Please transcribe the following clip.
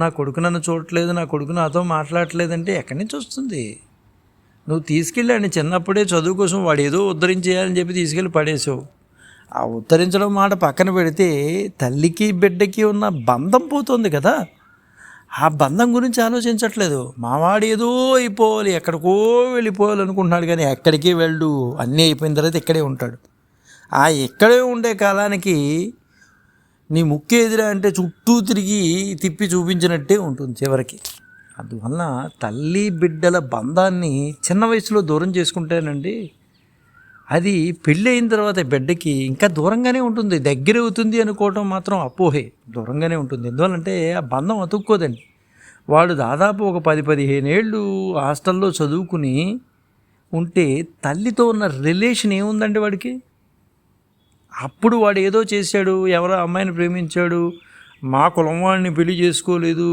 నా కొడుకు నన్ను చూడట్లేదు, నా కొడుకు నాతో మాట్లాడట్లేదంటే ఎక్కడి నుంచి వస్తుంది? నువ్వు తీసుకెళ్ళాడు చిన్నప్పుడే చదువు కోసం, వాడు ఏదో ఉద్ధరించేయాలని చెప్పి తీసుకెళ్ళి పడేసావు. ఆ ఉద్ధరించడం మాట పక్కన పెడితే తల్లికి బిడ్డకి ఉన్న బంధం పోతుంది కదా. ఆ బంధం గురించి ఆలోచించట్లేదు. మావాడు ఏదో అయిపోవాలి, ఎక్కడికో వెళ్ళిపోవాలి అనుకుంటున్నాడు, కానీ ఎక్కడికి వెళ్ళు. అన్నీ అయిపోయిన తర్వాత ఇక్కడే ఉంటాడు. ఆ ఇక్కడే ఉండే కాలానికి నీ ముక్కు ఎదురా అంటే చుట్టూ తిరిగి తిప్పి చూపించినట్టే ఉంటుంది చివరికి. అందువల్ల తల్లి బిడ్డల బంధాన్ని చిన్న వయసులో దూరం చేసుకుంటేనండి, అది పెళ్ళి అయిన తర్వాత బిడ్డకి ఇంకా దూరంగానే ఉంటుంది. దగ్గర అవుతుంది అనుకోవటం మాత్రం అపోహే, దూరంగానే ఉంటుంది. ఎందువల్లంటే ఆ బంధం అతుక్కోదండి. వాడు దాదాపు ఒక 10-15 ఏళ్ళు హాస్టల్లో చదువుకుని ఉంటే తల్లితో ఉన్న రిలేషన్ ఏముందండి వాడికి? అప్పుడు వాడు ఏదో చేశాడు, ఎవరో అమ్మాయిని ప్రేమించాడు, మా కులం వాడిని పెళ్లి చేసుకోలేదు,